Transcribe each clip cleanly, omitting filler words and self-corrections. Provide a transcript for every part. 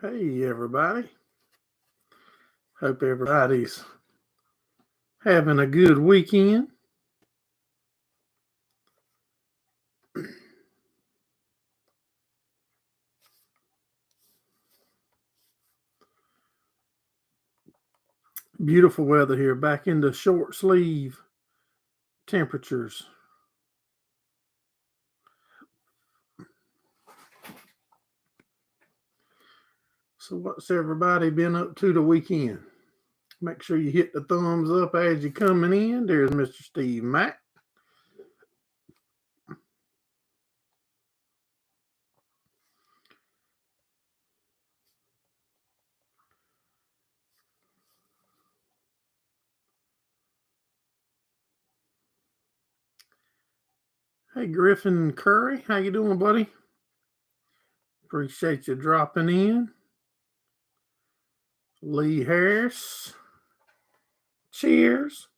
Hey, everybody. Hope everybody's having a good weekend. Beautiful weather here, back into short sleeve temperatures. So, what's everybody been up to the weekend? Make sure you hit the thumbs up as you're coming in. There's Mr. Steve Mack. Hey, Griffin Curry. How you doing, buddy? Appreciate you dropping in. Lee Harris. Cheers.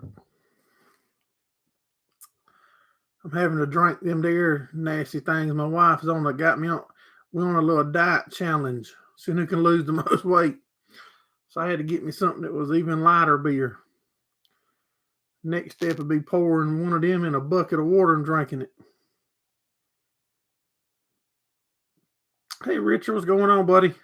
I'm having to drink them there nasty things. My wife's got me on. We're on a little diet challenge. See who can lose the most weight. So I had to get me something that was even lighter beer. Next step would be pouring one of them in a bucket of water and drinking it. Hey, Richard, what's going on, buddy?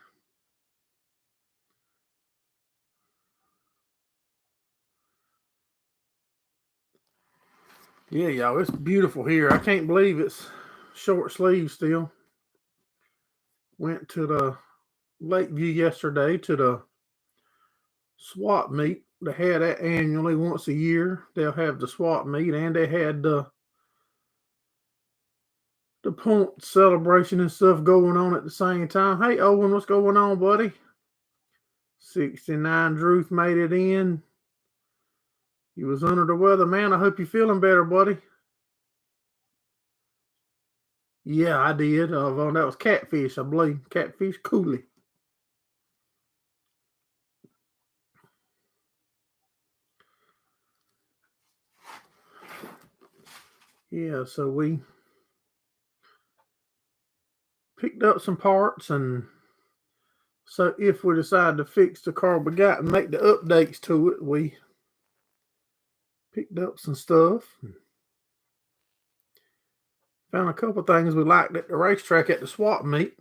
Yeah, y'all, it's beautiful here. I can't believe it's short sleeve still. Went to the Lakeview yesterday to the swap meet. They had that annually once a year. They'll have the swap meet, and they had the point celebration and stuff going on at the same time. Hey, Owen, what's going on, buddy? 69 Druth made it in. He was under the weather, man. I hope you're feeling better, buddy. Yeah, I did. That was catfish, I believe. Catfish coulis. Yeah, so we picked up some parts, and so if we decide to fix the car we got and make the updates to it, we picked up some stuff. Found a couple things we liked at the racetrack at the swap meet.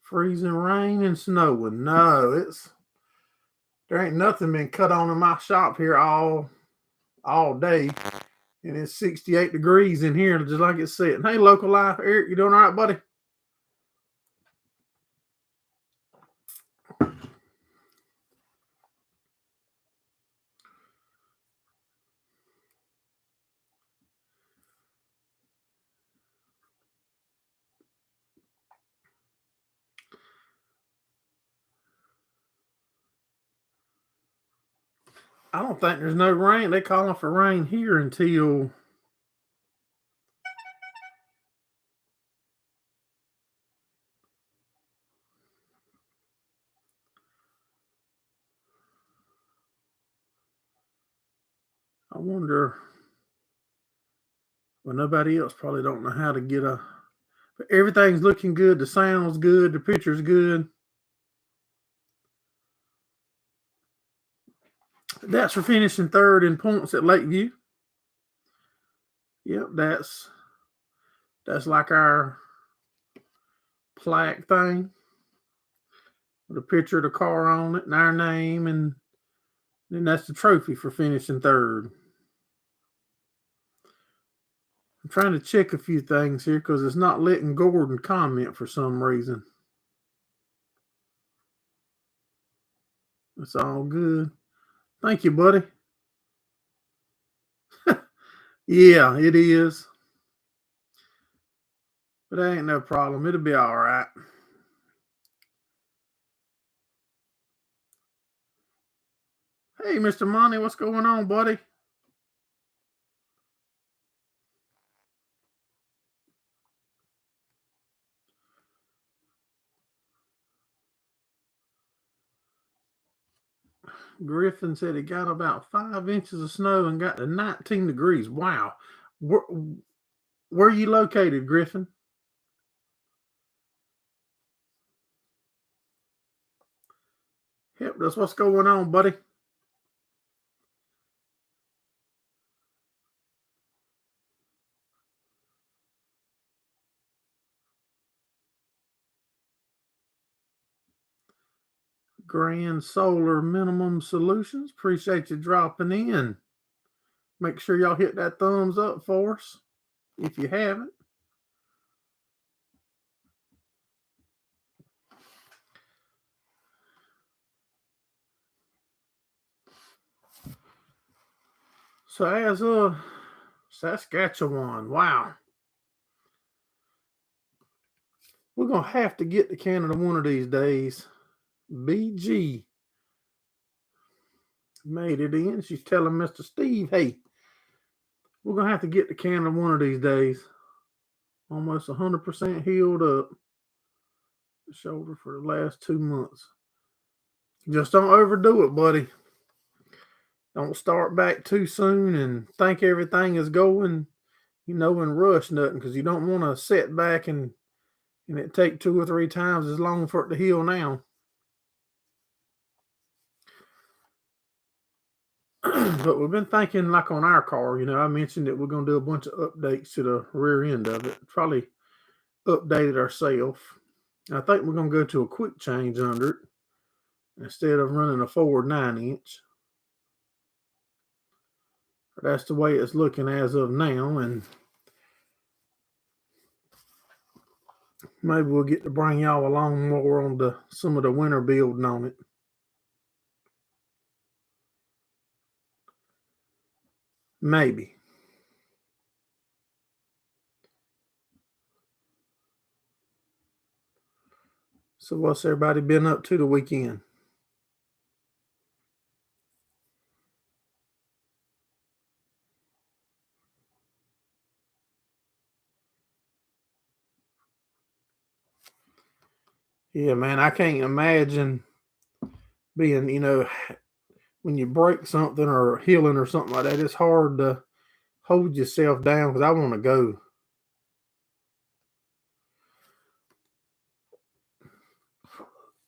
Freezing rain and snowing. No, there ain't nothing been cut on in my shop here all day. And it's 68 degrees in here, just like it's sitting. Hey, local life, Eric, you doing all right, buddy? I don't think there's no rain. They calling for rain here until I wonder. Well, nobody else probably don't know how to get but everything's looking good. The sound's good. The picture's good. That's for finishing third in points at Lakeview. Yep, that's like our plaque thing with a picture of the car on it and our name, and then that's the trophy for finishing third. I'm trying to check a few things here because it's not letting Gordon comment for some reason. It's all good. Thank you, buddy. Yeah, it is. But that ain't no problem. It'll be all right. Hey, Mr. Monty, what's going on, buddy? Griffin said he got about 5 inches of snow and got to 19 degrees. Wow. Where are you located, Griffin? Yep, that's what's going on, buddy. Grand Solar Minimum Solutions. Appreciate you dropping in. Make sure y'all hit that thumbs up for us if you haven't. So as a Saskatchewan, wow. We're going to have to get to Canada one of these days. BG made it in. She's telling Mr. Steve, hey, we're going to have to get to Canada one of these days. Almost 100% healed up. The shoulder for the last 2 months. Just don't overdo it, buddy. Don't start back too soon and think everything is going, and rush nothing, because you don't want to set back and it take 2 or 3 times as long for it to heal now. But we've been thinking, like on our car, I mentioned that we're going to do a bunch of updates to the rear end of it. Probably update it ourselves. I think we're going to go to a quick change under it instead of running a forward 9-inch. That's the way it's looking as of now, and maybe we'll get to bring y'all along more on some of the winter building on it. Maybe. So what's everybody been up to the weekend? Yeah, man, I can't imagine being, when you break something or healing or something like that, it's hard to hold yourself down because I want to go.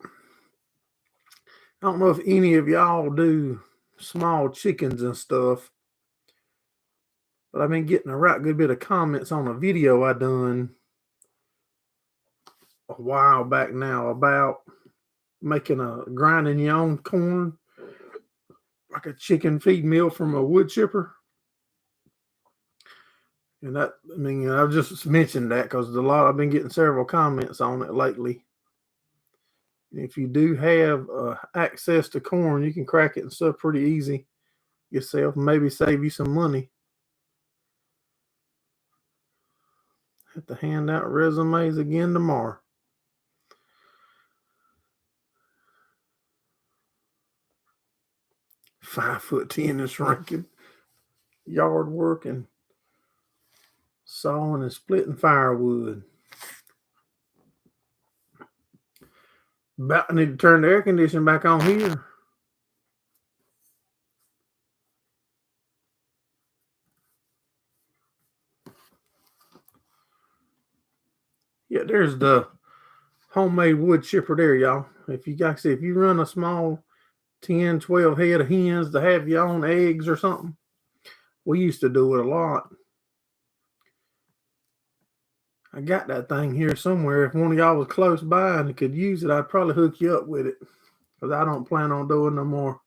I don't know if any of y'all do small chickens and stuff, but I've been getting a right good bit of comments on a video I done a while back now about grinding your own corn, like a chicken feed meal from a wood chipper. And I've just mentioned that because I've been getting several comments on it lately. If you do have access to corn, you can crack it and stuff pretty easy yourself, and maybe save you some money. Have to hand out resumes again tomorrow. $5'10" is shrinking. Yard work and sawing and splitting firewood. About need to turn the air conditioning back on here. Yeah, there's the homemade wood chipper there, y'all. If you run a small 10, 12 head of hens to have your own eggs or something, we used to do it a lot. I got that thing here somewhere. If one of y'all was close by and could use it, I'd probably hook you up with it, because I don't plan on doing no more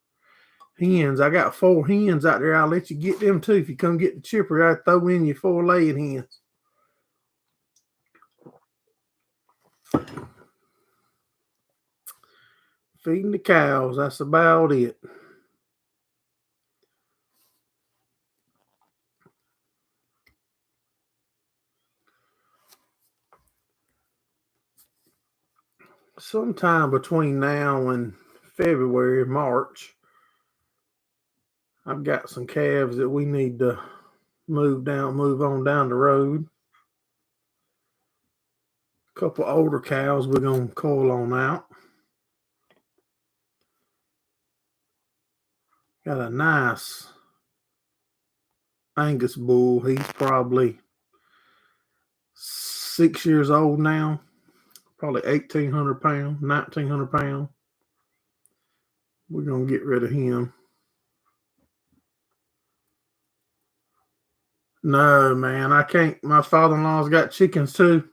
hens. I got 4 hens out there. I'll let you get them too. If you come get the chipper, I'd throw in your 4 laying hens. Feeding the cows, that's about it. Sometime between now and February, March, I've got some calves that we need to move on down the road. A couple older cows we're going to coil on out. Got a nice Angus bull. He's probably 6 years old now. Probably 1,800 pounds, 1,900 pounds. We're going to get rid of him. No, man, I can't. My father-in-law's got chickens too.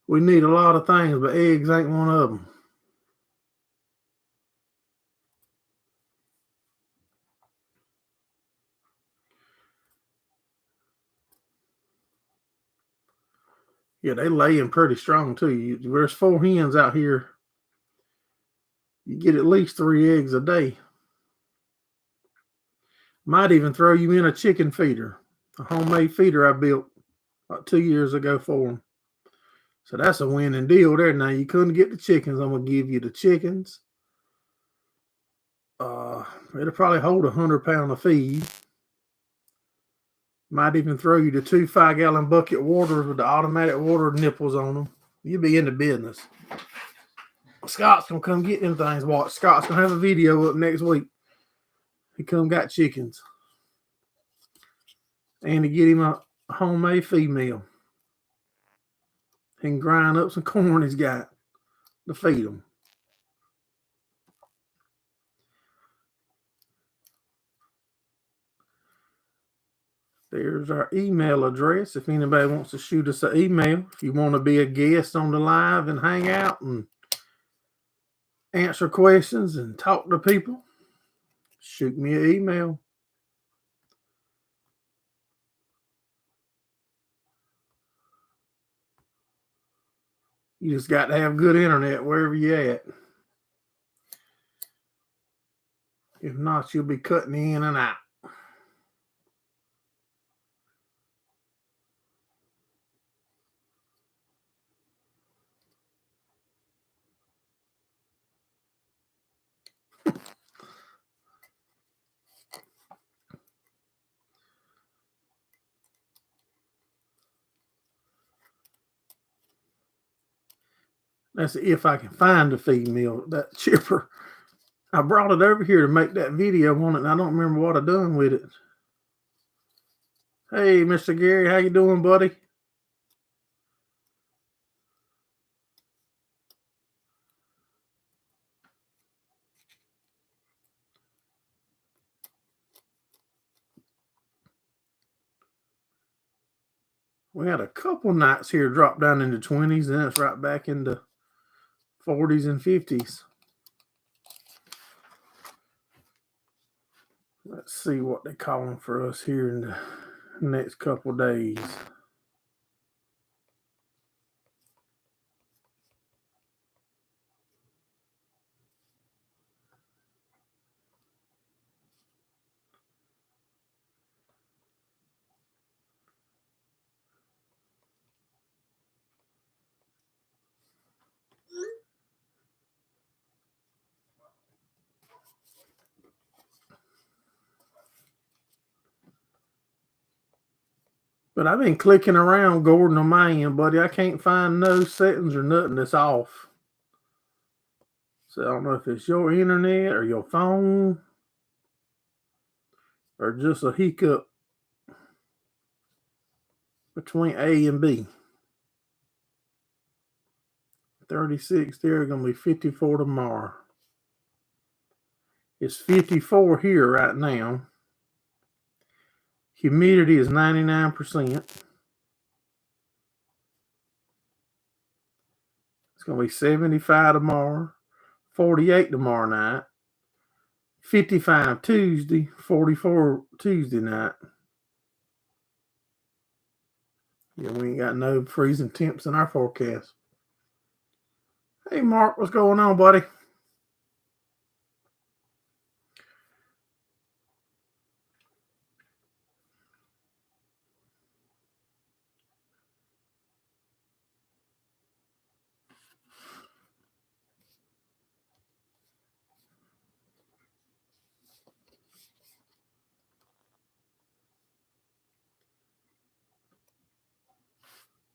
We need a lot of things, but eggs ain't one of them. Yeah, they laying pretty strong too. There's 4 hens out here. You get at least 3 eggs a day. Might even throw you in a chicken feeder, a homemade feeder I built about 2 years ago for them. So that's a winning deal there. Now you couldn't get the chickens. I'm gonna give you the chickens. It'll probably hold 100 pounds of feed. Might even throw you the 2 5-gallon bucket waters with the automatic water nipples on them. You'll be in the business. Scott's gonna come get them things. Watch. Scott's gonna have a video up next week. He come got chickens. And to get him a homemade feed meal. He can grind up some corn he's got to feed them. There's our email address. If anybody wants to shoot us an email, if you want to be a guest on the live and hang out and answer questions and talk to people, shoot me an email. You just got to have good internet wherever you're at. If not, you'll be cutting in and out. That's if I can find the feed meal, that chipper. I brought it over here to make that video on it, and I don't remember what I done with it. Hey, Mr. Gary, how you doing, buddy? We had a couple nights here drop down into 20s, and then it's right back into 40s and 50s. Let's see what they're calling for us here in the next couple days. But I've been clicking around Gordon on my end, buddy. I can't find no settings or nothing that's off. So I don't know if it's your internet or your phone or just a hiccup between A and B. 36 there, going to be 54 tomorrow. It's 54 here right now. Humidity is 99%. It's going to be 75 tomorrow, 48 tomorrow night, 55 Tuesday, 44 Tuesday night. Yeah, we ain't got no freezing temps in our forecast. Hey, Mark, what's going on, buddy?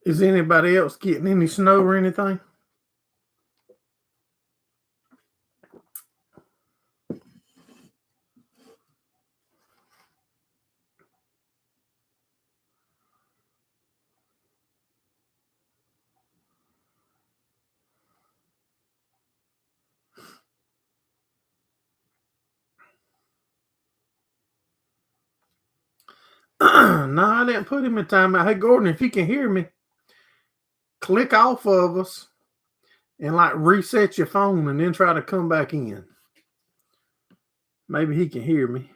Is anybody else getting any snow or anything? No, I didn't put him in timeout. Hey, Gordon, if you can hear me, click off of us and like reset your phone and then try to come back in. Maybe he can hear me.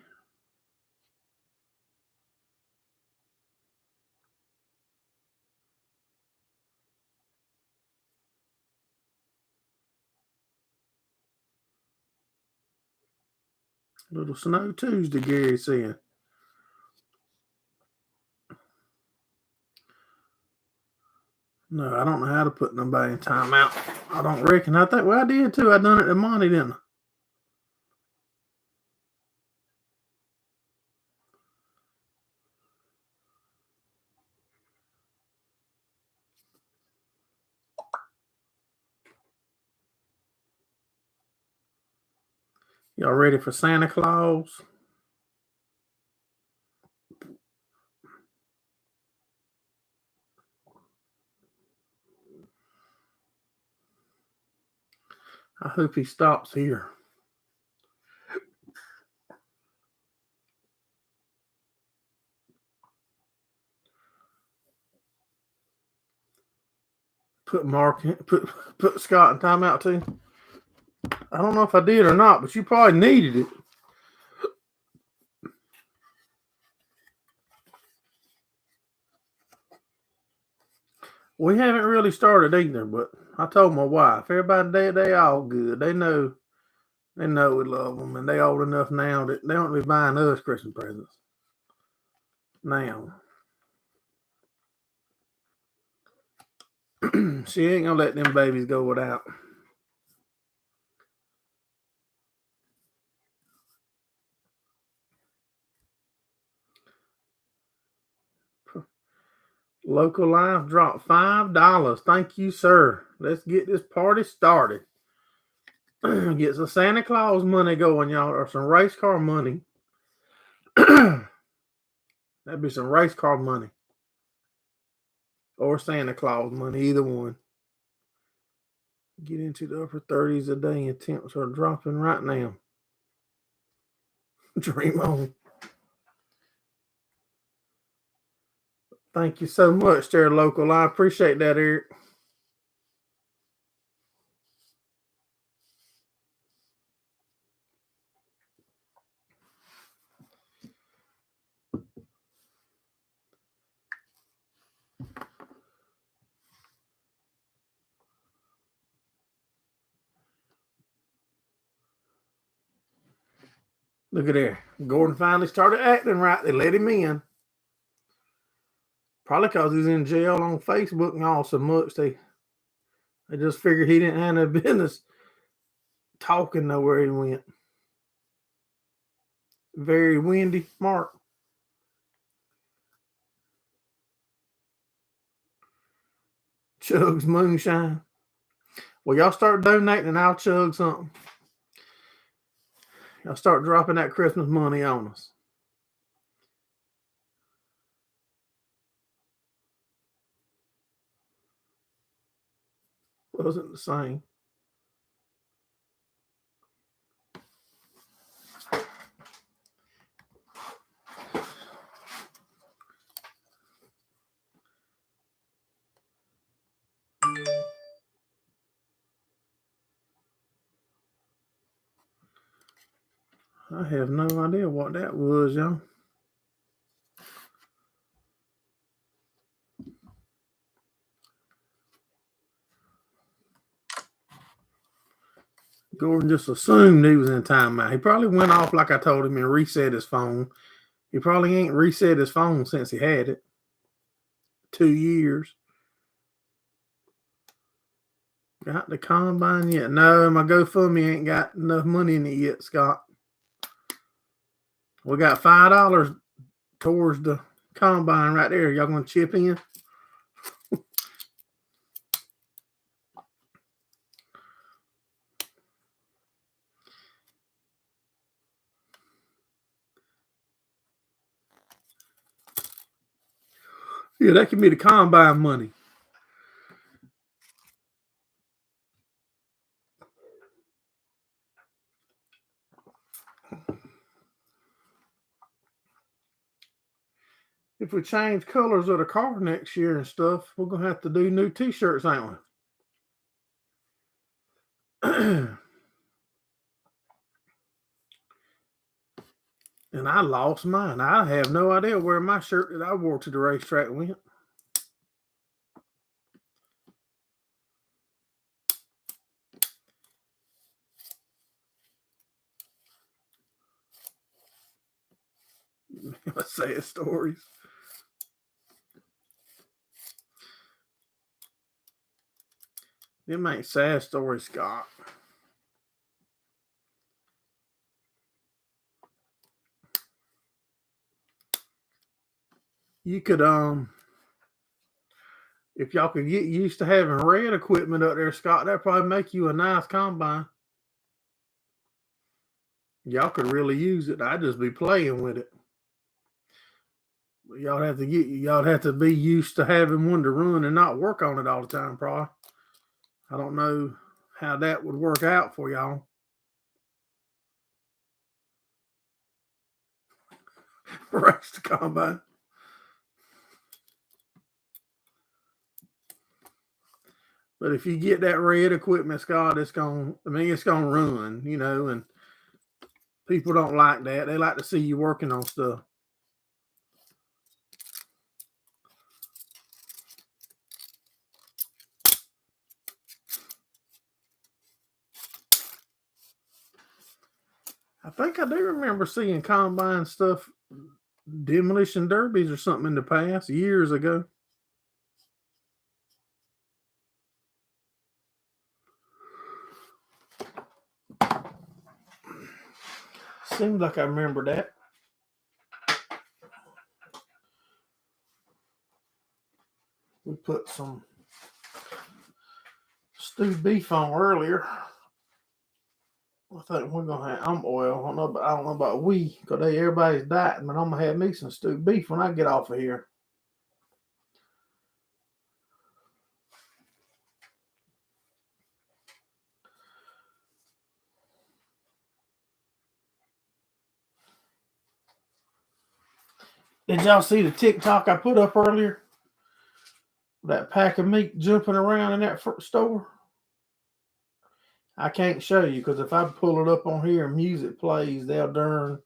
Little Snow Tuesday, Gary said. No, I don't know how to put nobody in timeout. I don't reckon. I think, well, I did too. I done it to Monty, didn't I? Y'all ready for Santa Claus? I hope he stops here. Put Mark, put Scott in timeout too. I don't know if I did or not, but you probably needed it. We haven't really started either, but I told my wife, everybody they all good. They know we love them, and they old enough now that they don't be buying us Christmas presents. Now, she ain't gonna let them babies go without. Local Life dropped $5. Thank you, sir. Let's get this party started. Get some Santa Claus money going, y'all, or some race car money. That'd be some race car money. Or Santa Claus money, either one. Get into the upper 30s a day and temps are dropping right now. Dream on. Thank you so much, there, Local. I appreciate that, Eric. Look at there. Gordon finally started acting right. They let him in. Probably because he's in jail on Facebook and all so much. They just figured he didn't have no business talking nowhere he went. Very windy, Mark. Chugs moonshine. Well, y'all start donating and I'll chug something. Y'all start dropping that Christmas money on us. Wasn't the same. I have no idea what that was, y'all. Gordon just assumed he was in timeout. He probably went off like I told him and reset his phone. He probably ain't reset his phone since he had it. 2 years. Got the combine yet? No, my GoFundMe ain't got enough money in it yet, Scott. We got $5 towards the combine right there. Y'all gonna chip in? Yeah, that can be the combine money. if we change colors of the car next year and stuff, we're gonna have to do new t-shirts, ain't we? And I lost mine. I have no idea where my shirt that I wore to the racetrack went. Sad stories. Them ain't sad stories, Scott. You could if y'all could get used to having red equipment up there, Scott, that'd probably make you a nice combine. Y'all could really use it. I'd just be playing with it. Y'all have to be used to having one to run and not work on it all the time, probably. I don't know how that would work out for y'all. Race the combine. But if you get that red equipment, Scott, it's gonna run, and people don't like that. They like to see you working on stuff. I think I do remember seeing combine stuff, demolition derbies or something in the past, years ago. Seems like I remember that. We put some stewed beef on earlier. I think we're gonna have oil. I don't know about because everybody's dieting, but I'm gonna have me some stewed beef when I get off of here. Did y'all see the TikTok I put up earlier? That pack of meat jumping around in that store? I can't show you because if I pull it up on here and music plays, they don't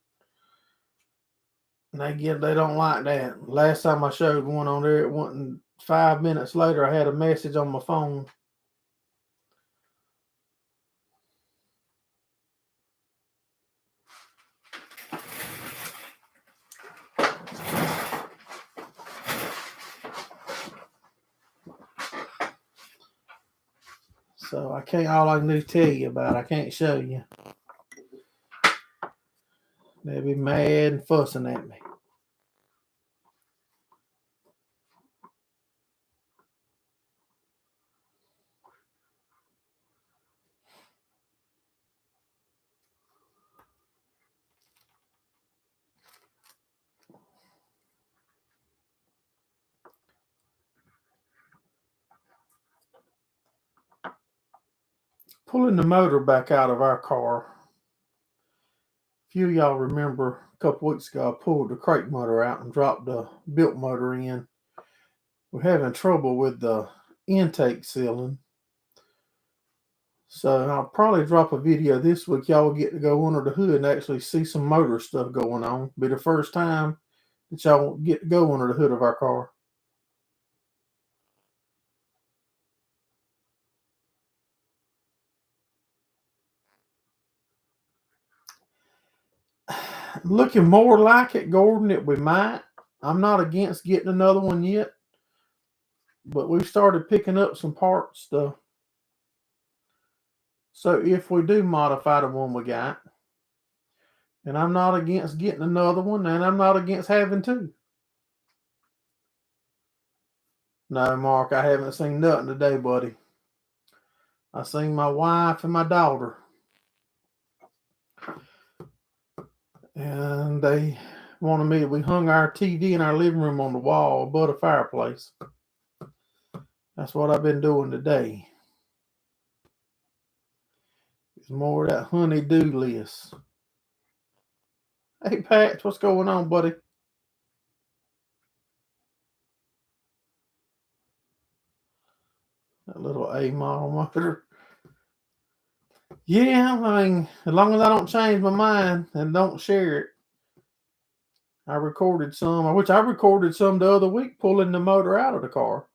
like that. Last time I showed one on there, it wasn't 5 minutes later. I had a message on my phone. So I can't. All I can do is tell you about. I can't show you. They'll be mad and fussing at me. Pulling the motor back out of our car. A few of y'all remember a couple weeks ago I pulled the crate motor out and dropped the built motor in. We're having trouble with the intake sealing. So I'll probably drop a video this week. Y'all will get to go under the hood and actually see some motor stuff going on. Be the first time that y'all get to go under the hood of our car. Looking more like it, Gordon, that we might. I'm not against getting another one yet, but we've started picking up some parts stuff. So if we do modify the one we got, and I'm not against getting another one, and I'm not against having two. No, Mark, I haven't seen nothing today, buddy. I seen my wife and my daughter. And they wanted we hung our TV in our living room on the wall above the fireplace. That's what I've been doing today. It's more of that honey-do list. Hey, Pat, what's going on, buddy? That little A model motor. Yeah, I mean, as long as I don't change my mind and don't share it. I recorded some, which I recorded some the other week pulling the motor out of the car.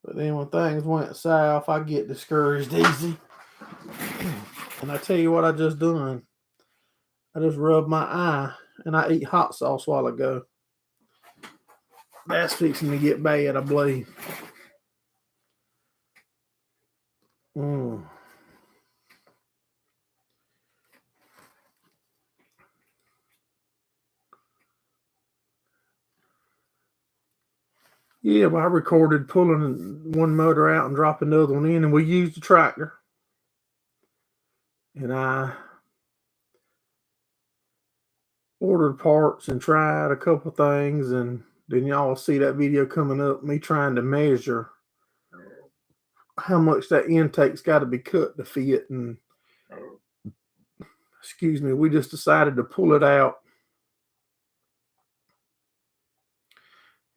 But then when things went south, I get discouraged easy. And I tell you what I just done. I just rubbed my eye and I ate hot sauce while ago. That's fixing to get bad, I believe. Yeah, well, I recorded pulling one motor out and dropping the other one in, and we used the tractor. And I ordered parts and tried a couple things, and then y'all see that video coming up, me trying to measure how much that intake's got to be cut to fit. And excuse me, we just decided to pull it out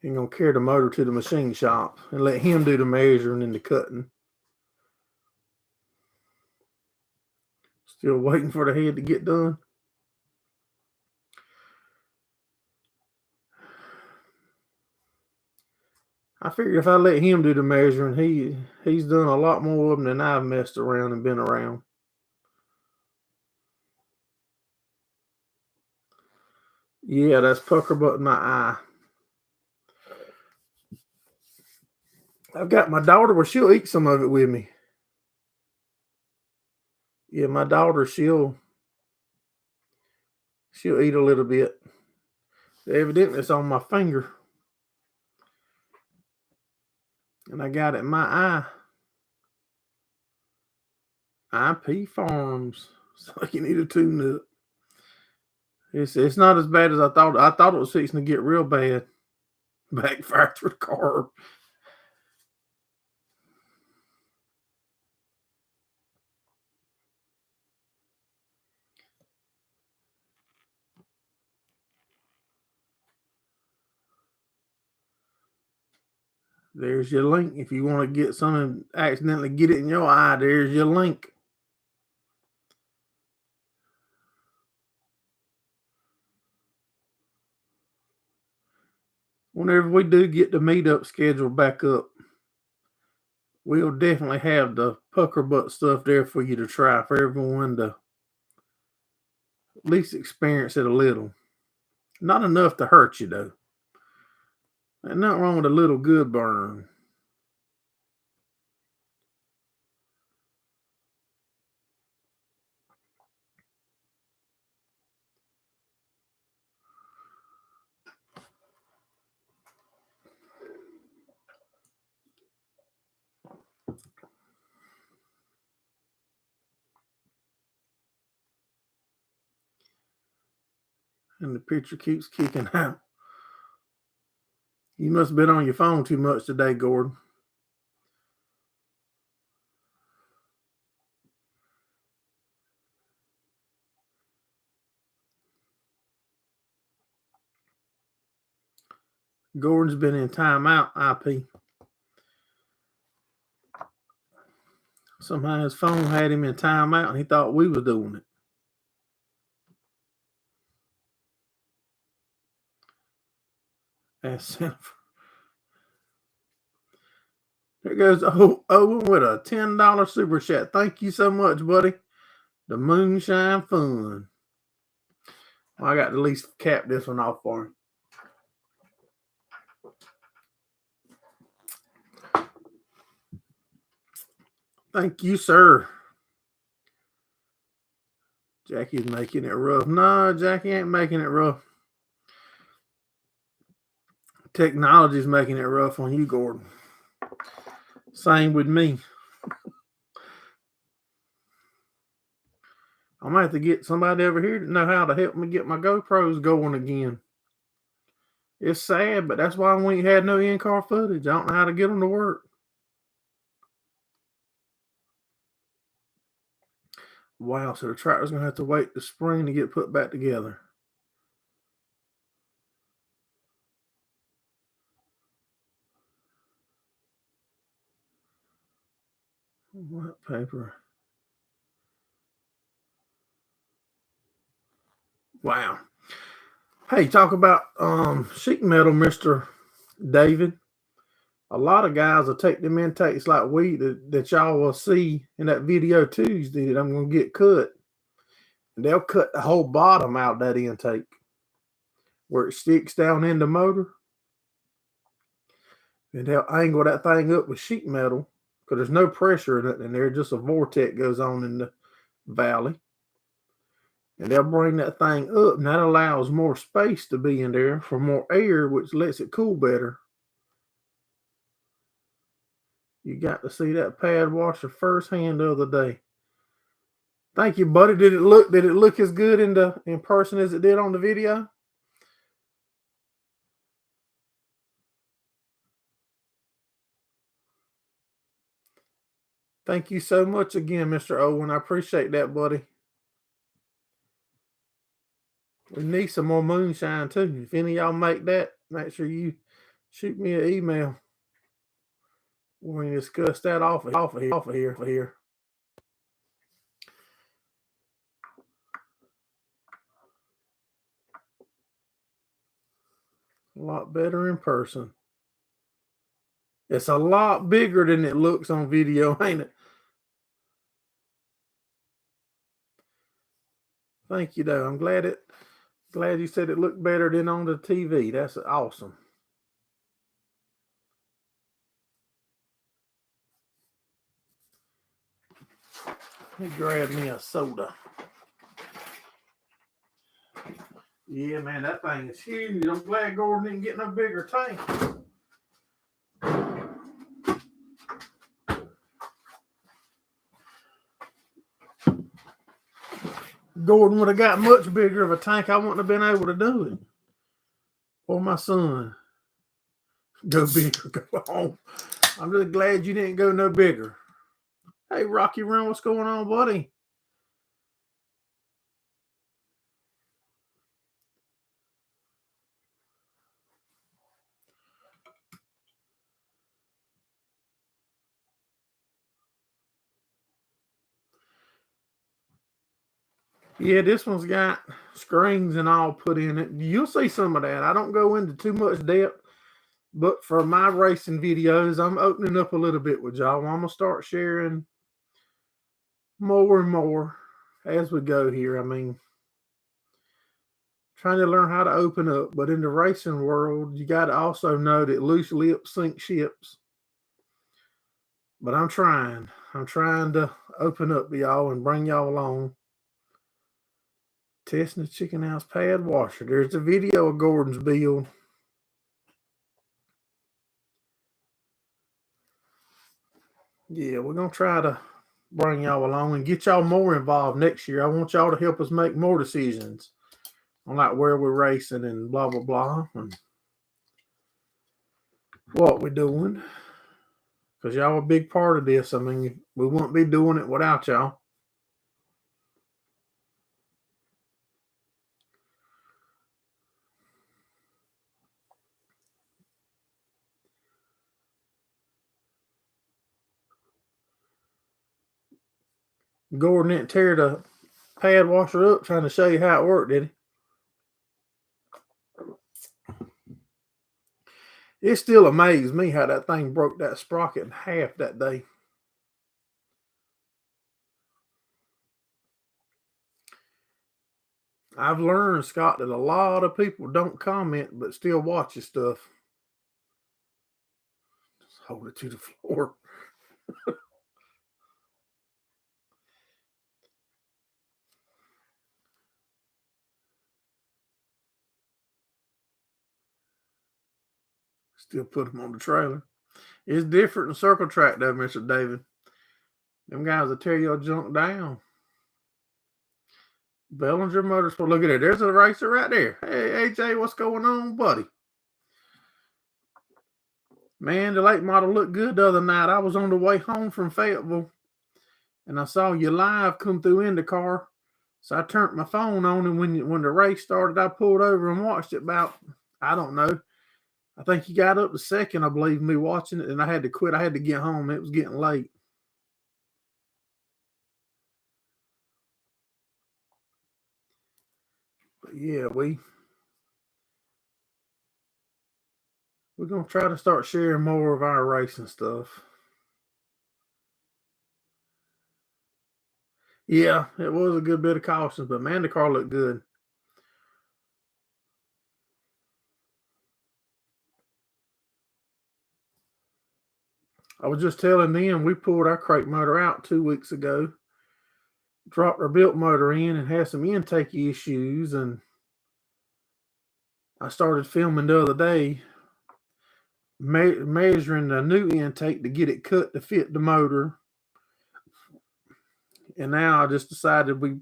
and gonna carry the motor to the machine shop and let him do the measuring and the cutting. Still waiting for the head to get done. I figured if I let him do the measuring, he's done a lot more of them than I've messed around and been around. Yeah, that's pucker button my eye. I've got my daughter where she'll eat some of it with me. Yeah, my daughter, she'll eat a little bit. Evidently it's on my finger. And I got it in my eye. IP Farms. So you need a tune up. It's not as bad as I thought. I thought it was fixing to get real bad. Backfire through the car. There's your link. If you want to get something, accidentally get it in your eye, there's your link. Whenever we do get the meetup scheduled back up, we'll definitely have the pucker butt stuff there for you to try, for everyone to at least experience it a little. Not enough to hurt you, though. There's nothing wrong with a little good burn. And the picture keeps kicking out. You must have been on your phone too much today, Gordon. Gordon's been in timeout, IP. Somehow his phone had him in timeout and he thought we was doing it. That's there goes Owen with a $10 super chat. Thank you so much, buddy. The moonshine fun. Well, I got to at least cap this one off for him. Thank you, sir. Jackie's making it rough. No, Jackie ain't making it rough. Technology's making it rough on you, Gordon. Same with me. I might have to get somebody over here to know how to help me get my GoPros going again. It's sad, but that's why we ain't had no in-car footage. I don't know how to get them to work. Wow, so the tractor's going to have to wait the spring to get put back together. paper. Wow. Hey, talk about sheet metal, Mr. David. A lot of guys will take them intakes like we that y'all will see in that video Tuesday that I'm going to get cut. And they'll cut the whole bottom out of that intake where it sticks down in the motor. And they'll angle that thing up with sheet metal because there's no pressure in it, and there just a vortex goes on in the valley. And they'll bring that thing up, and that allows more space to be in there for more air, which lets it cool better. You got to see that pad washer firsthand the other day. Thank you, buddy. Did it look as good in person as it did on the video? Thank you so much again, Mr. Owen. I appreciate that, buddy. We need some more moonshine too. If any of y'all make that, make sure you shoot me an email. We can discuss that off of here. A lot better in person. It's a lot bigger than it looks on video, ain't it? Thank you, though. I'm glad you said it looked better than on the TV. That's awesome. Let me grab me a soda. Yeah, man, that thing is huge. I'm glad Gordon didn't get no bigger tank. Gordon would have got much bigger of a tank. I wouldn't have been able to do it. Or my son. Go bigger, go home. I'm really glad you didn't go no bigger. Hey, Rocky Run, what's going on, buddy? Yeah, this one's got screens and all put in it. You'll see some of that. I don't go into too much depth, but for my racing videos, I'm opening up a little bit with y'all. I'm going to start sharing more and more as we go here. I mean, trying to learn how to open up, but in the racing world, you got to also know that loose lips sink ships. But I'm trying to open up to y'all and bring y'all along. Testing the chicken house pad washer. There's a video of Gordon's build. Yeah, we're going to try to bring y'all along and get y'all more involved next year. I want y'all to help us make more decisions on like where we're racing and blah, blah, blah, and what we're doing. Because y'all are a big part of this. I mean, we wouldn't be doing it without y'all. Gordon didn't tear the pad washer up trying to show you how it worked, did he? It still amazed me how that thing broke that sprocket in half that day. I've learned, Scott, that a lot of people don't comment but still watch your stuff. Just hold it to the floor. Still put them on the trailer. It's different in circle track, though, Mr. David. Them guys will tear your junk down. Bellinger Motorsport. Look at it. There's a racer right there. Hey, AJ, what's going on, buddy? Man, the late model looked good the other night. I was on the way home from Fayetteville, and I saw you live come through in the car. So I turned my phone on, and when the race started, I pulled over and watched it about, I don't know, I think you got up to second, I believe, me watching it, and I had to quit. I had to get home. It was getting late. Yeah, we're gonna try to start sharing more of our racing stuff. Yeah, it was a good bit of cautions, but man, the car looked good. I was just telling them we pulled our crate motor out 2 weeks ago, dropped our built motor in, and had some intake issues. And I started filming the other day, measuring the new intake to get it cut to fit the motor. And now I just decided we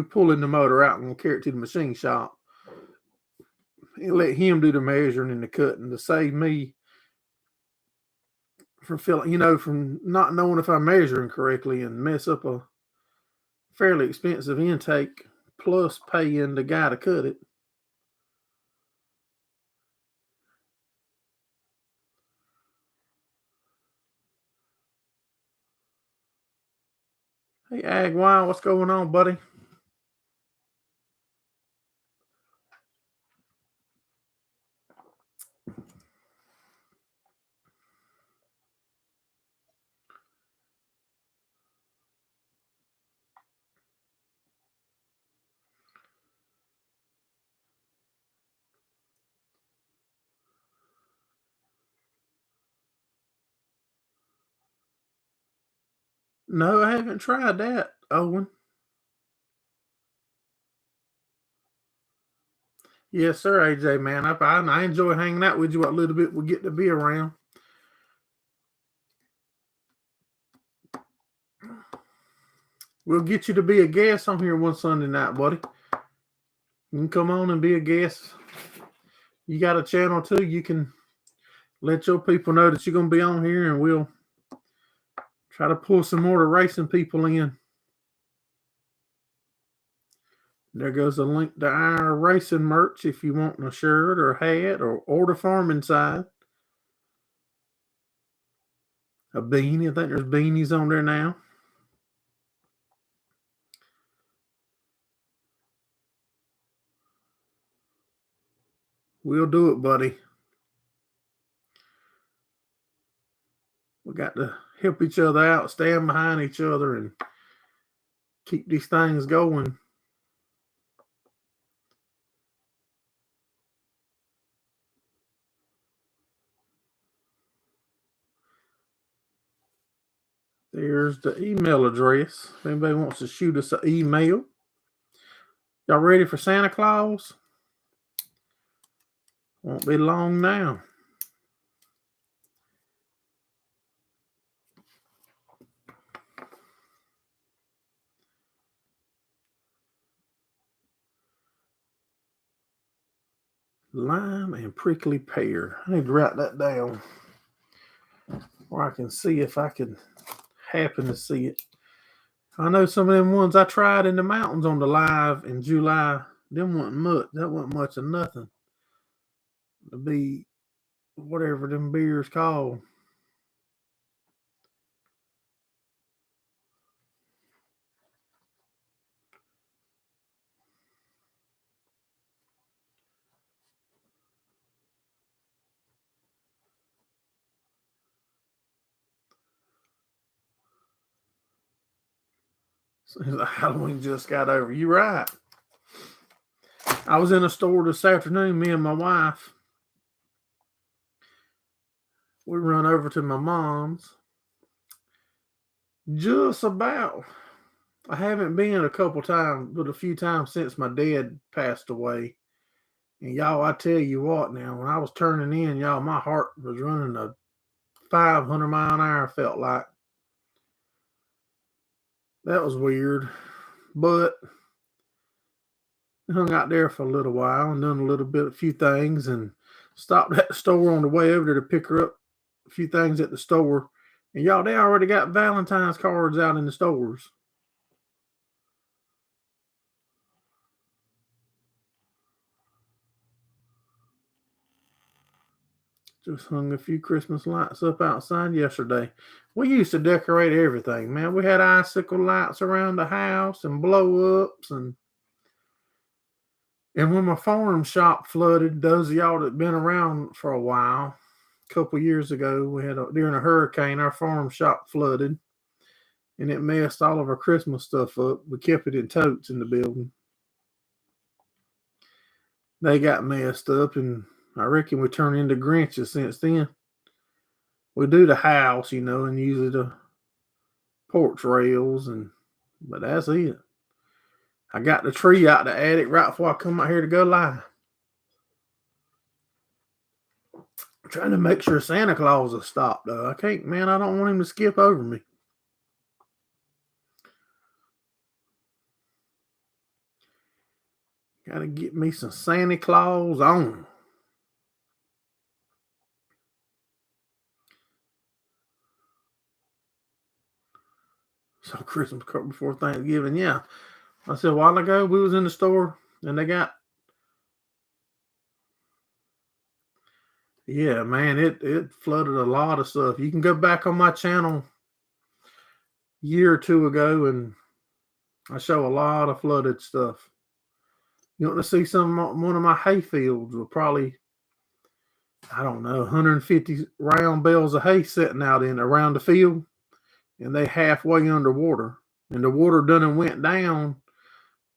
pulling the motor out and we'll carry it to the machine shop and let him do the measuring and the cutting to save me from feeling, from not knowing if I'm measuring correctly and mess up a fairly expensive intake plus paying the guy to cut it. Hey, Agwine, what's going on, buddy? No, I haven't tried that, Owen. Yes, sir, AJ, man. I enjoy hanging out with you a little bit. We get to be around. We'll get you to be a guest on here one Sunday night, buddy. You can come on and be a guest. You got a channel too. You can let your people know that you're going to be on here, and we'll try to pull some more of the racing people in. There goes a link to our racing merch if you want a shirt or a hat or the farming side. A beanie. I think there's beanies on there now. We'll do it, buddy. We got to help each other out, stand behind each other, and keep these things going. There's the email address. If anybody wants to shoot us an email. Y'all ready for Santa Claus? Won't be long now. Lime and prickly pear. I need to write that down where I can see if I can happen to see it. I know some of them ones I tried in the mountains on the live in July, them wasn't much. That wasn't much of nothing to be whatever them beers called. Halloween just got over. You right. I was in a store this afternoon, me and my wife. We run over to my mom's. Just about. I haven't been a couple times, but a few times since my dad passed away. And y'all, I tell you what now, when I was turning in, y'all, my heart was running a 500-mile an hour, felt like. That was weird. But I hung out there for a little while and done a few things, and stopped at the store on the way over there to pick her up a few things at the store. And y'all, they already got Valentine's cards out in the stores. Just hung a few Christmas lights up outside yesterday. We used to decorate everything, man. We had icicle lights around the house and blow ups, and And when my farm shop flooded, those of y'all that been around for a while, a couple years ago, during a hurricane, our farm shop flooded, and it messed all of our Christmas stuff up. We kept it in totes in the building. They got messed up, and I reckon we turned into Grinches since then. We do the house, and usually the porch rails, but that's it. I got the tree out the attic right before I come out here to go live. I'm trying to make sure Santa Claus will stop, though. I don't want him to skip over me. Gotta get me some Santa Claus on. So Christmas before Thanksgiving, yeah. I said a while ago we was in the store and they got, yeah, man, it flooded a lot of stuff. You can go back on my channel a year or two ago and I show a lot of flooded stuff. You want to see one of my hay fields with probably, I don't know, 150 round bales of hay sitting out in around the field, and they halfway underwater. And the water done went down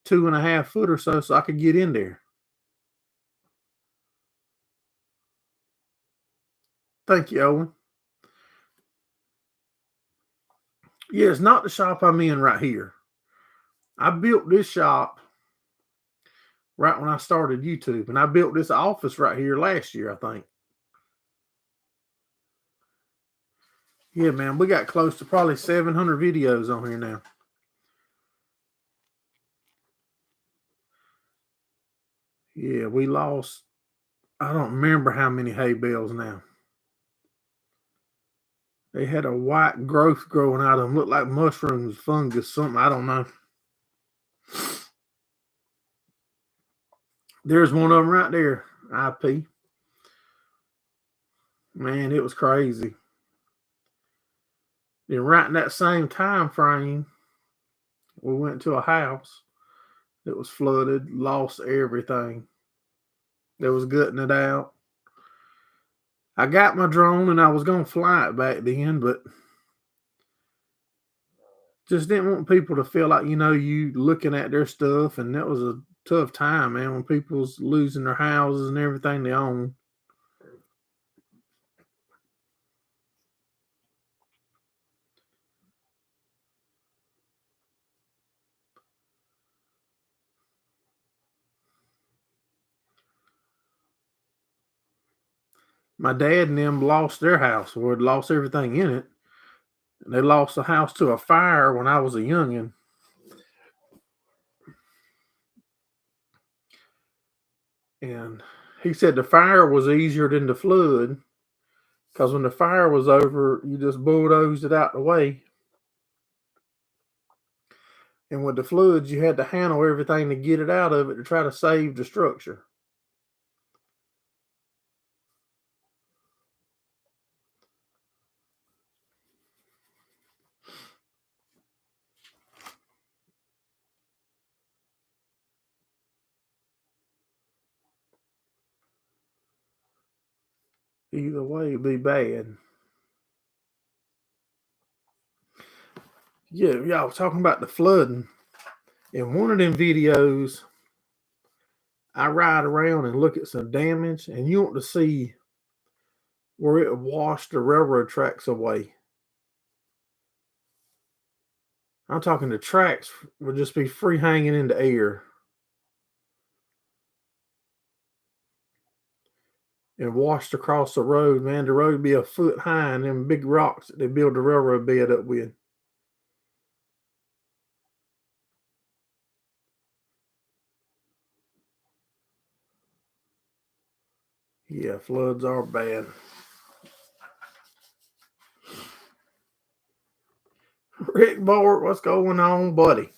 2.5 foot or so I could get in there. Thank you, Owen. Yeah, it's not the shop I'm in right here. I built this shop right when I started YouTube, and I built this office right here last year, I think. Yeah, man, we got close to probably 700 videos on here now. Yeah, we lost, I don't remember how many hay bales now. They had a white growth growing out of them, looked like mushrooms, fungus, something, I don't know. There's one of them right there, IP. Man, it was crazy. Then right in that same time frame, we went to a house that was flooded, lost everything. That was gutting it out. I got my drone and I was going to fly it back then, but just didn't want people to feel like, you looking at their stuff. And that was a tough time, man, when people's losing their houses and everything they own. My dad and them lost their house, or had lost everything in it. And they lost the house to a fire when I was a youngin'. And he said the fire was easier than the flood, because when the fire was over, you just bulldozed it out the way. And with the floods, you had to handle everything to get it out of it to try to save the structure. Either way, it'd be bad. Yeah, y'all was talking about the flooding. In one of them videos, I ride around and look at some damage, and you want to see where it washed the railroad tracks away. I'm talking the tracks would just be free hanging in the air and washed across the road, man. The road would be a foot high, and them big rocks that they build the railroad bed up with. Yeah, floods are bad. Rick Bart, what's going on, buddy?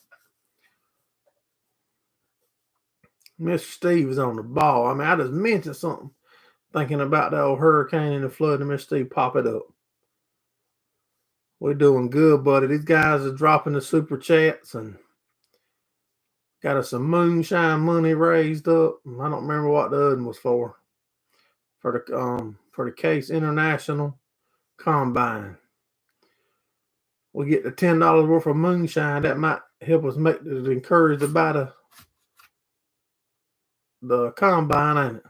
Mr. Steve is on the ball. I mean, I just mentioned something thinking about the old hurricane and the flood, and Mr. Steve pop it up. We're doing good, buddy. These guys are dropping the super chats, and Got us some moonshine money raised up. I don't remember what the other one was for. For the Case International Combine. We get the $10 worth of moonshine. That might help us make it encourage to buy the combine, ain't it?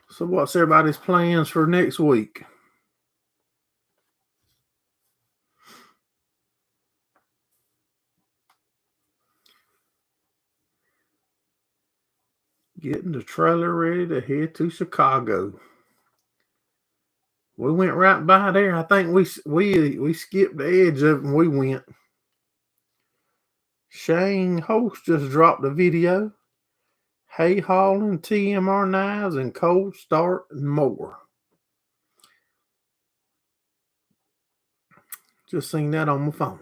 So what's everybody's plans for next week? Getting the trailer ready to head to Chicago. We went right by there. I think we skipped the edge of it and we went. Shane Host just dropped a video. Hay hauling, TMR knives, and cold start and more. Just seen that on my phone.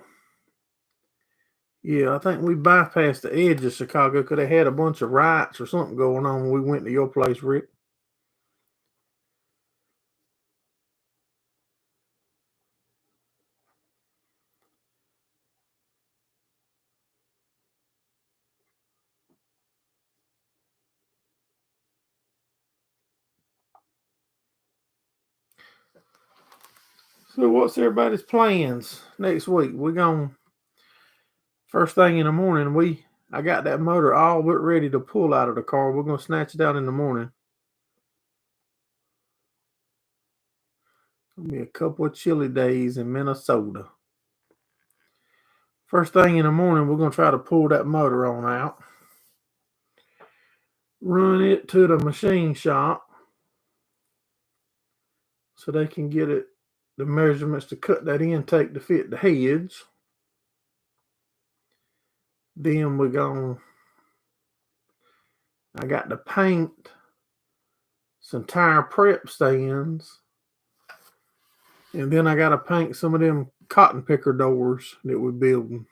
Yeah, I think we bypassed the edge of Chicago because they had a bunch of riots or something going on when we went to your place, Rick. So what's everybody's plans next week? We're going first thing in the morning. I got that motor all but ready to pull out of the car. We're gonna snatch it out in the morning. Gonna be a couple of chilly days in Minnesota. First thing in the morning, we're gonna try to pull that motor on out. Run it to the machine shop so they can get the measurements to cut that intake to fit the heads. Then I got to paint some tire prep stands. And then I got to paint some of them cotton picker doors that we're building.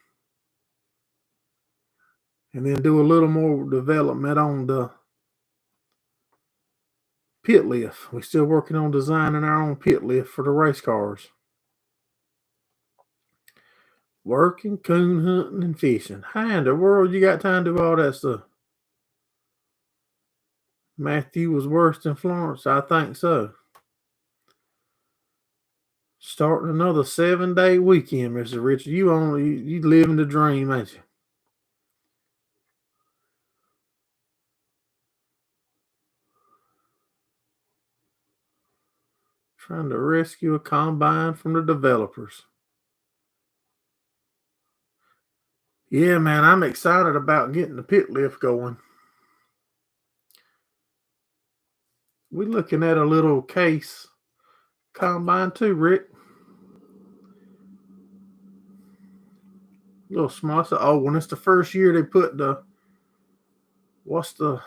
And then do a little more development on the pit lift. We're still working on designing our own pit lift for the race cars. Working, coon hunting, and fishing. How in the world you got time to do all that stuff? Matthew was worse than Florence? I think so. Starting another 7-day weekend, Mr. Richard. You living the dream, ain't you? Trying to rescue a combine from the developers. Yeah, man, I'm excited about getting the pit lift going. We're looking at a little Case combine too, Rick. A little small. It's an old one. It's the first year they put what's the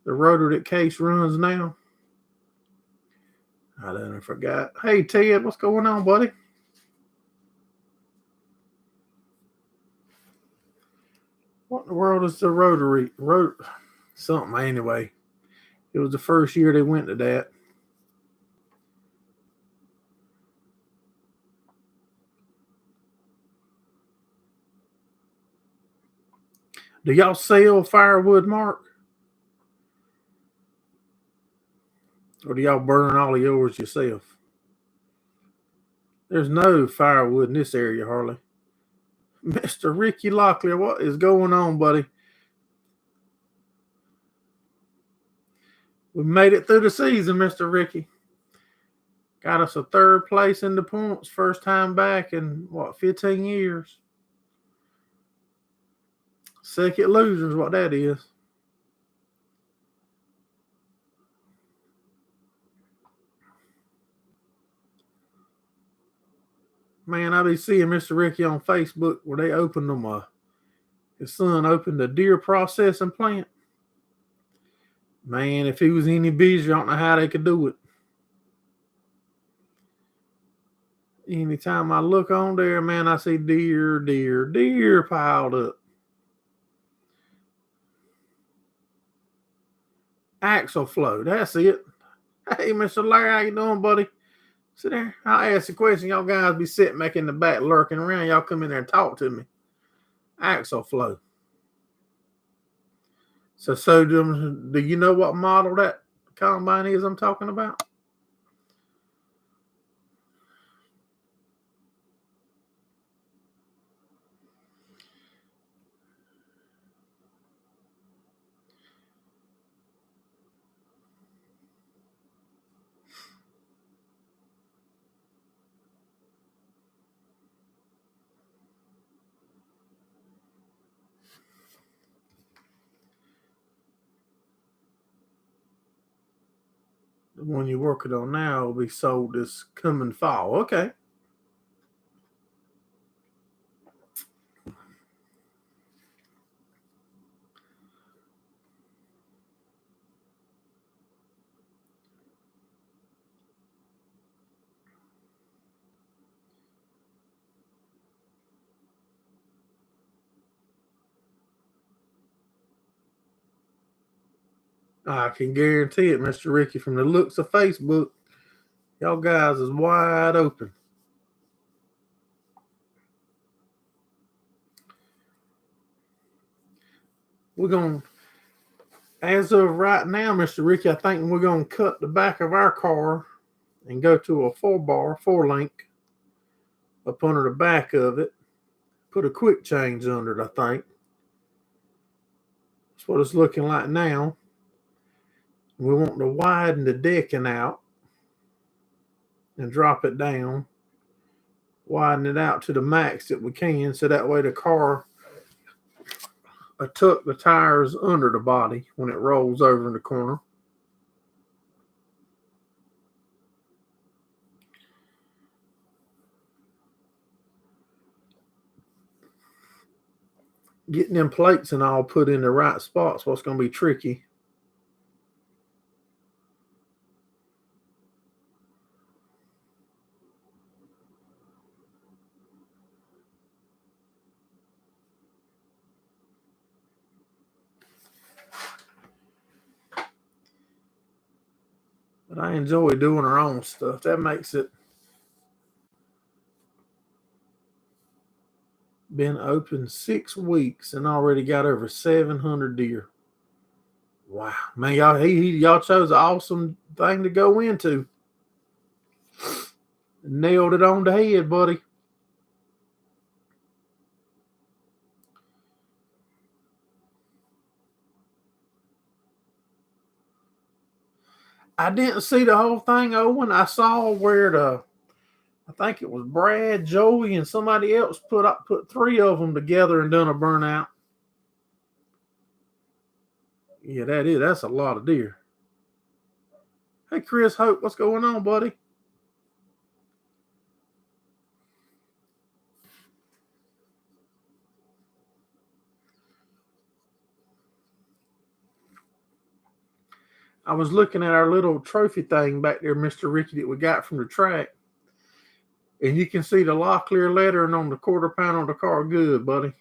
rotor that Case runs now? I done forgot. Hey, Ted, what's going on, buddy? What in the world is the rotary? Something anyway. It was the first year they went to that. Do y'all sell firewood, Mark? Or do y'all burn all of yours yourself? There's no firewood in this area, Harley. Mr. Ricky Locklear, what is going on, buddy? We made it through the season, Mr. Ricky. Got us a third place in the points. First time back in, 15 years? Second losers, what that is. Man, I be seeing Mr. Ricky on Facebook where they opened them his son opened a deer processing plant. Man, if he was any busier, I don't know how they could do it. Anytime I look on there, man, I see deer piled up. Axle flow, that's it. Hey, Mr. Larry, how you doing, buddy? Sit there. I'll ask a question. Y'all guys be sitting back in the back lurking around. Y'all come in there and talk to me. Axle flow. So do you know what model that combine is I'm talking about? The one you're working on now will be sold this coming fall. Okay. I can guarantee it, Mr. Ricky, from the looks of Facebook, y'all guys is wide open. We're going to, as of right now, Mr. Ricky, I think we're going to cut the back of our car and go to a 4-link up under the back of it. Put a quick change under it, I think. That's what it's looking like now. We want to widen the decking out and drop it down. Widen it out to the max that we can, so that way the car will tuck the tires under the body when it rolls over in the corner. Getting them plates and all put in the right spots what's going to be tricky. But I enjoy doing our own stuff. That makes it. Been open 6 weeks and already got over 700 deer. Wow, man, y'all chose an awesome thing to go into. Nailed it on the head, buddy. I didn't see the whole thing, Owen. I saw where I think it was Brad, Joey, and somebody else put 3 of them together and done a burnout. Yeah, that's a lot of deer. Hey, Chris Hope, what's going on, buddy? I was looking at our little trophy thing back there, Mr. Ricky, that we got from the track. And you can see the Locklear lettering on the quarter panel of the car. Good, buddy.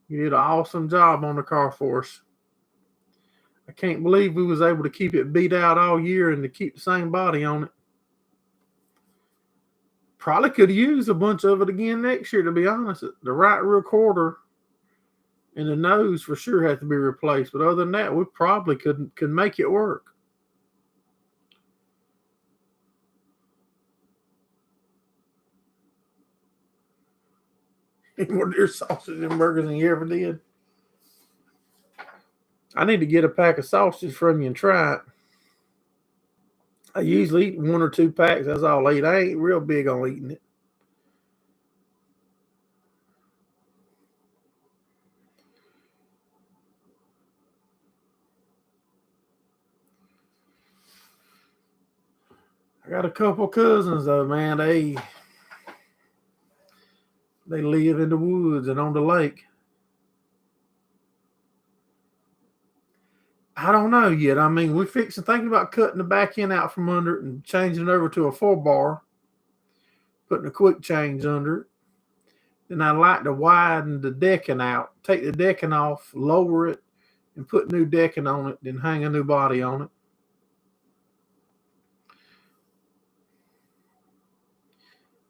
You did an awesome job on the car for us. I can't believe we was able to keep it beat out all year and to keep the same body on it. Probably could have used a bunch of it again next year, to be honest. The right rear quarter and the nose for sure had to be replaced. But other than that, we probably could make it work. More deer sausage and burgers than you ever did. I need to get a pack of sausage from you and try it. I usually eat 1 or 2 packs. That's all I eat. I ain't real big on eating it. I got a couple cousins though, man. They live in the woods and on the lake. I don't know yet. I mean, we're thinking about cutting the back end out from under it and changing it over to a 4-bar, putting a quick change under it. Then I'd like to widen the decking out, take the decking off, lower it, and put new decking on it, then hang a new body on it.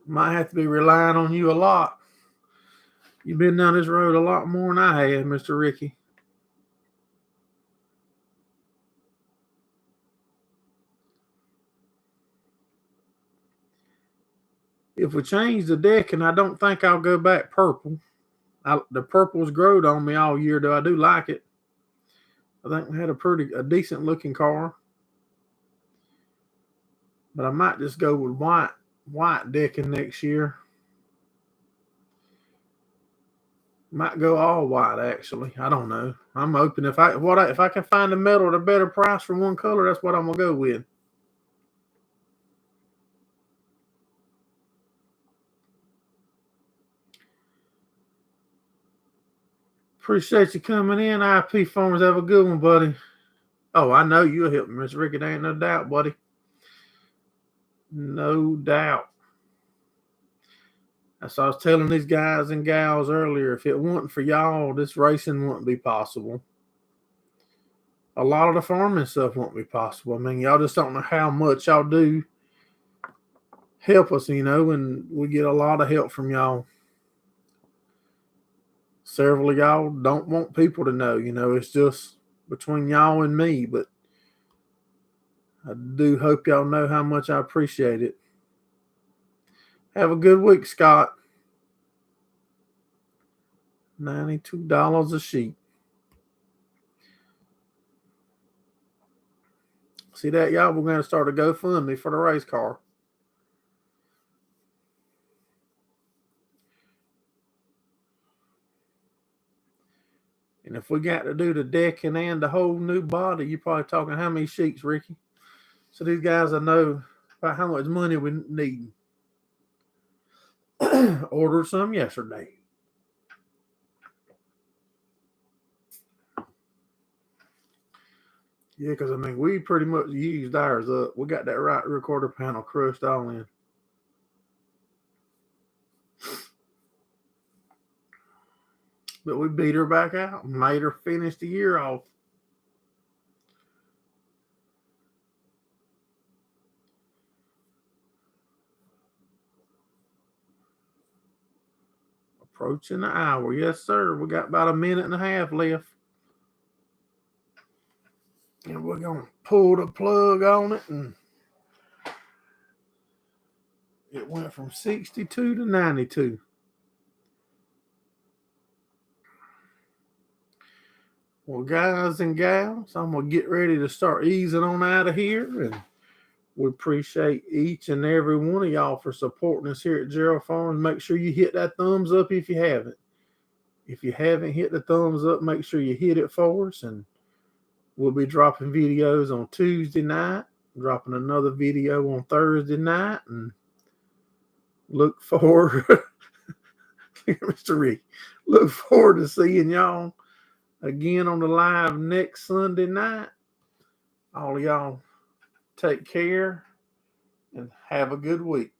Might have to be relying on you a lot. You've been down this road a lot more than I have, Mr. Ricky. If we change the decking, I don't think I'll go back purple. The purple's growed on me all year, though I do like it. I think we had a decent looking car. But I might just go with white decking next year. Might go all white actually. I don't know. I'm open. If I can find a metal at a better price for one color, that's what I'm gonna go with. Appreciate you coming in. IP Farmers, have a good one, buddy. Oh, I know you'll help me, Mr. Ricky. There ain't no doubt, buddy. No doubt. As I was telling these guys and gals earlier, if it wasn't for y'all, this racing wouldn't be possible. A lot of the farming stuff won't be possible. I mean, y'all just don't know how much y'all do help us, and we get a lot of help from y'all. Several of y'all don't want people to know, it's just between y'all and me, but I do hope y'all know how much I appreciate it. Have a good week, Scott. $92 a sheet. See that, y'all? We're going to start a GoFundMe for the race car. And if we got to do the decking and the whole new body, you're probably talking how many sheets, Ricky? So these guys will know about how much money we need. Ordered some yesterday. Yeah, because we pretty much used ours up. We got that right recorder panel crushed all in. But we beat her back out and made her finish the year off. Approaching the hour. Yes, sir. We got about a minute and a half left. And we're going to pull the plug on it. And it went from 62 to 92. Well, guys and gals, I'm going to get ready to start easing on out of here. And we appreciate each and every one of y'all for supporting us here at Gerald Farms. Make sure you hit that thumbs up if you haven't. If you haven't hit the thumbs up, make sure you hit it for us. And we'll be dropping videos on Tuesday night, dropping another video on Thursday night, and look forward, Mr. Rick, look forward to seeing y'all again on the live next Sunday night. All of y'all take care and have a good week.